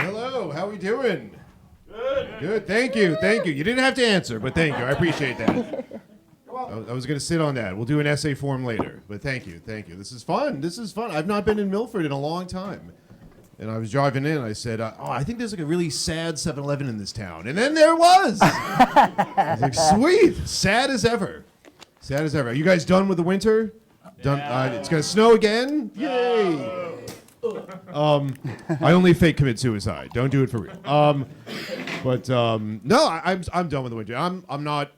Hello. How are we doing? Good. Thank you. You didn't have to answer, but thank you. I appreciate that. I was going to sit on that. We'll do an essay form later, but thank you. This is fun. I've not been in Milford in a long time. And I was driving in, and I said, I think there's like a really sad 7-Eleven in this town. And then there was. I was like, sweet. Sad as ever. Are you guys done with the winter? Done. It's going to snow again? Yay. I only fake commit suicide. Don't do it for real. No, I'm done with the winter. I'm not.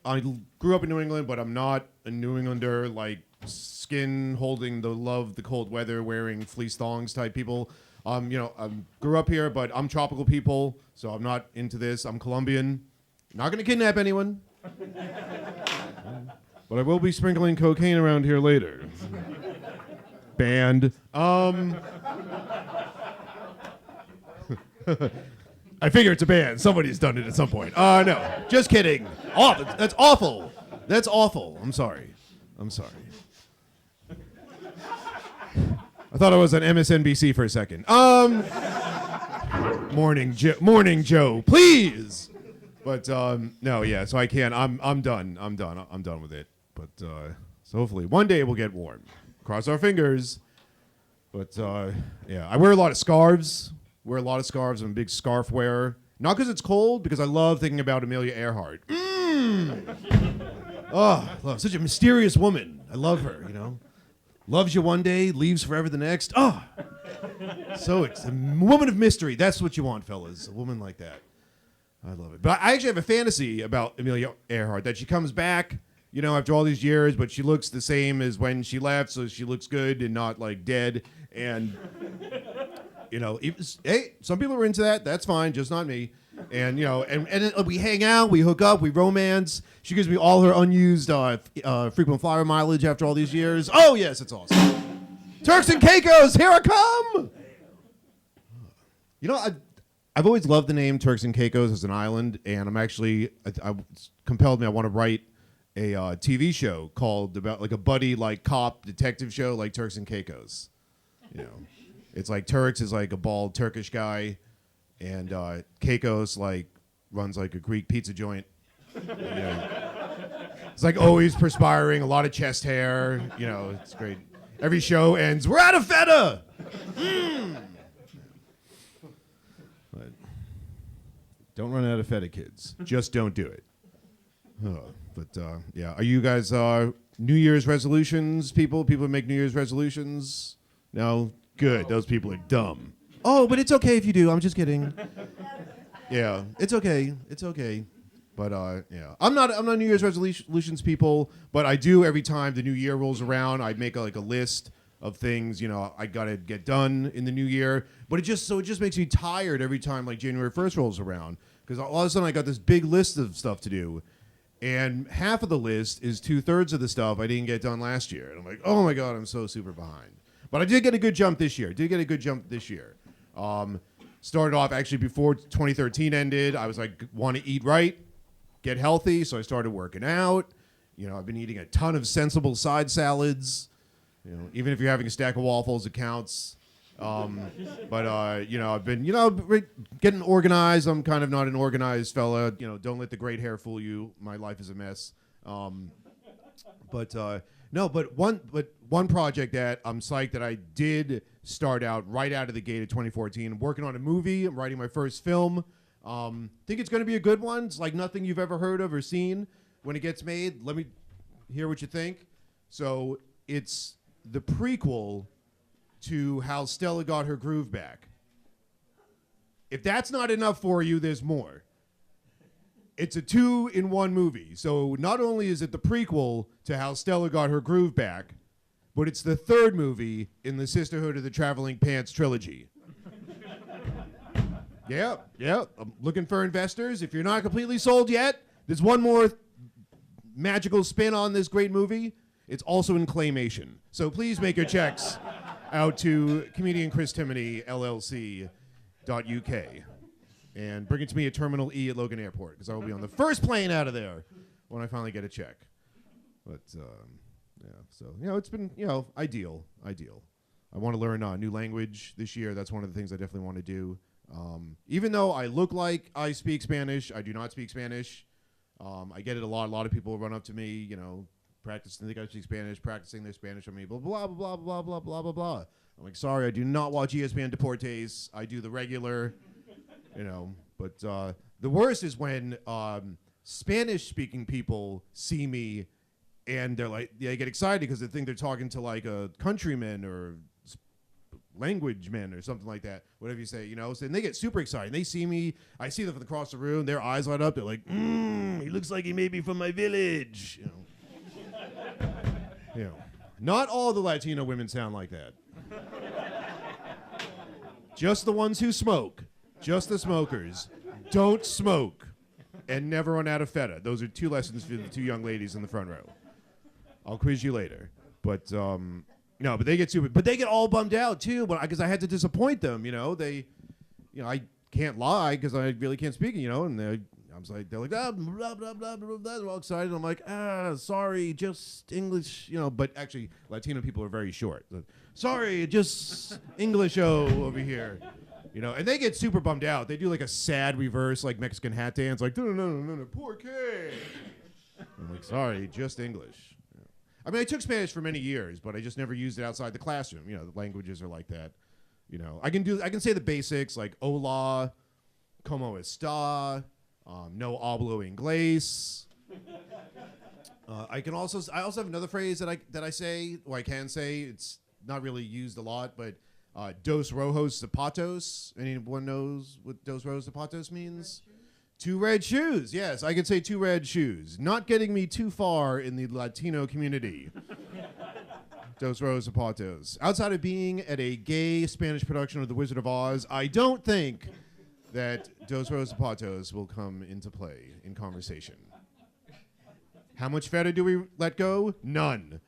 I grew up in New England, but I'm not a New Englander, like skin holding the cold weather, wearing fleece thongs type people. I grew up here, but I'm tropical people, so I'm not into this. I'm Colombian. Not going to kidnap anyone. But I will be sprinkling cocaine around here later. Banned. I figure it's a band. Somebody's done it at some point. No, just kidding. That's awful. I'm sorry. I thought I was on MSNBC for a second. Morning, Joe, please. But no, yeah. So I can't. I'm done. I'm done with it. But so hopefully one day we'll get warm. Cross our fingers. But yeah, I wear a lot of scarves. I'm a big scarf wearer. Not because it's cold, because I love thinking about Amelia Earhart. Oh, such a mysterious woman. I love her, Loves you one day, leaves forever the next. Oh, so it's a woman of mystery. That's what you want, fellas. A woman like that. I love it. But I actually have a fantasy about Amelia Earhart, that she comes back, after all these years, but she looks the same as when she left, so she looks good and not, like, dead. And, hey, some people are into that. That's fine, just not me. And, and we hang out, we hook up, we romance. She gives me all her unused frequent flyer mileage after all these years. Oh, yes, it's awesome. Turks and Caicos, here I come! I've always loved the name Turks and Caicos as an island, and I'm actually, I compelled me, I want to write a TV show called about, like, a buddy, like, cop detective show like Turks and Caicos. It's like Turks is like a bald Turkish guy, and Caicos like runs like a Greek pizza joint. It's like always perspiring, a lot of chest hair. It's great. Every show ends, we're out of feta. But don't run out of feta, kids. Just don't do it. Yeah, are you guys New Year's resolutions people? People make New Year's resolutions? No. Good. Those people are dumb. Oh, but it's okay if you do. I'm just kidding. Yeah, it's okay. But yeah, I'm not New Year's resolutions people. But I do every time the new year rolls around. I make a list of things I gotta get done in the new year. But it just makes me tired every time like January 1st rolls around, because all of a sudden I got this big list of stuff to do, and half of the list is 2/3 of the stuff I didn't get done last year, and I'm like, oh my god, I'm so super behind. But I did get a good jump this year. Started off actually before 2013 ended. I was like, want to eat right, get healthy, so I started working out. I've been eating a ton of sensible side salads. Even if you're having a stack of waffles, it counts. But I've been getting organized. I'm kind of not an organized fella. Don't let the great hair fool you. My life is a mess. But one project that I'm psyched that I did start out right out of the gate of 2014. I'm working on a movie. I'm writing my first film. Think it's going to be a good one. It's like nothing you've ever heard of or seen. When it gets made, let me hear what you think. So it's the prequel to How Stella Got Her Groove Back. If that's not enough for you, there's more. It's a 2-in-1 movie. So not only is it the prequel to How Stella Got Her Groove Back, but it's the third movie in the Sisterhood of the Traveling Pants trilogy. Yeah. I'm looking for investors. If you're not completely sold yet, there's one more magical spin on this great movie. It's also in claymation. So please make your checks out to comedian Chris Timoney, LLC.UK. And bring it to me at Terminal E at Logan Airport, because I will be on the first plane out of there when I finally get a check. But, yeah, so, it's been, ideal. I want to learn a new language this year. That's one of the things I definitely want to do. Even though I look like I speak Spanish, I do not speak Spanish. I get it a lot. A lot of people run up to me, you know, practicing, think I speak Spanish, practicing their Spanish on me, blah, blah, blah, blah, blah, blah, blah, blah. I'm like, sorry, I do not watch ESPN Deportes. I do the regular, you know. But the worst is when Spanish-speaking people see me and they're like, they get excited because they think they're talking to like a countryman or language man or something like that, whatever you say, you know. So, and they get super excited. They see me. I see them from across the room. Their eyes light up. They're like, he looks like he may be from my village. You know. You know. Not all the Latino women sound like that. Just the ones who smoke. Just the smokers. Don't smoke. And never run out of feta. Those are 2 lessons for the 2 young ladies in the front row. I'll quiz you later. But, no, but they get super, but they get all bummed out too, because I had to disappoint them, you know. They, you know, I can't lie because I really can't speak, you know, and they're like, blah, blah, blah, blah, blah, blah, they're all excited. I'm like, sorry, just English, you know, but actually Latino people are very short. So, sorry, just English-o over here. You know, and they get super bummed out. They do like a sad reverse, like Mexican hat dance, like, no, poor kid. I'm like, sorry, just English. Yeah. I mean, I took Spanish for many years, but I just never used it outside the classroom. You know, the languages are like that. You know, I can say the basics like hola, como está, no hablo inglés. I also have another phrase that I say, or I can say. It's not really used a lot, but dos rojos zapatos. Anyone knows what dos rojos zapatos means? 2 red shoes. Yes, I could say 2 red shoes. Not getting me too far in the Latino community. Dos rojos zapatos. Outside of being at a gay Spanish production of The Wizard of Oz, I don't think that dos rojos zapatos will come into play in conversation. How much feta do we let go? None.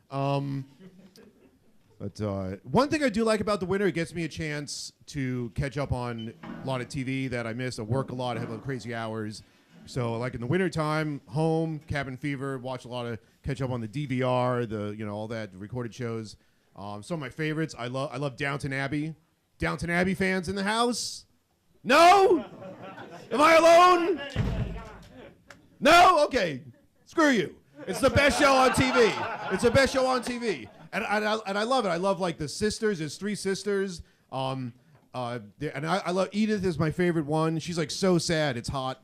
But one thing I do like about the winter, it gets me a chance to catch up on a lot of TV that I miss. I work a lot. I have crazy hours. So like in the wintertime, home, cabin fever, watch a lot of, catch up on the DVR, all that, the recorded shows. Some of my favorites, I love Downton Abbey. Downton Abbey fans in the house? No? Am I alone? No? Okay. Screw you. It's the best show on TV. It's the best show on TV. And I love it. I love like the sisters. There's 3 sisters. And I love Edith is my favorite one. She's like so sad. It's hot.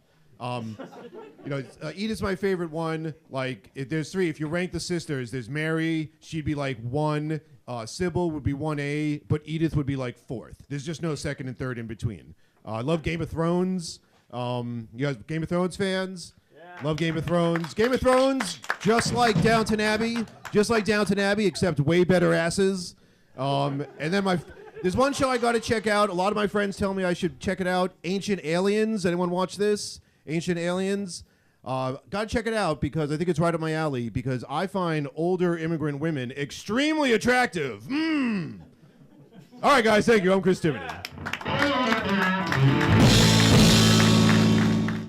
Edith's my favorite one. Like if there's 3. If you rank the sisters, there's Mary. She'd be like 1. Sybil would be 1A, but Edith would be like 4th. There's just no 2nd and 3rd in between. I love Game of Thrones. You guys Game of Thrones fans? Yeah. Love Game of Thrones. Game of Thrones, just like Downton Abbey, except way better asses. And then there's one show I got to check out. A lot of my friends tell me I should check it out. Ancient Aliens. Anyone watch this? Ancient Aliens. Got to check it out because I think it's right up my alley because I find older immigrant women extremely attractive. All right, guys. Thank you. I'm Chris Timoney.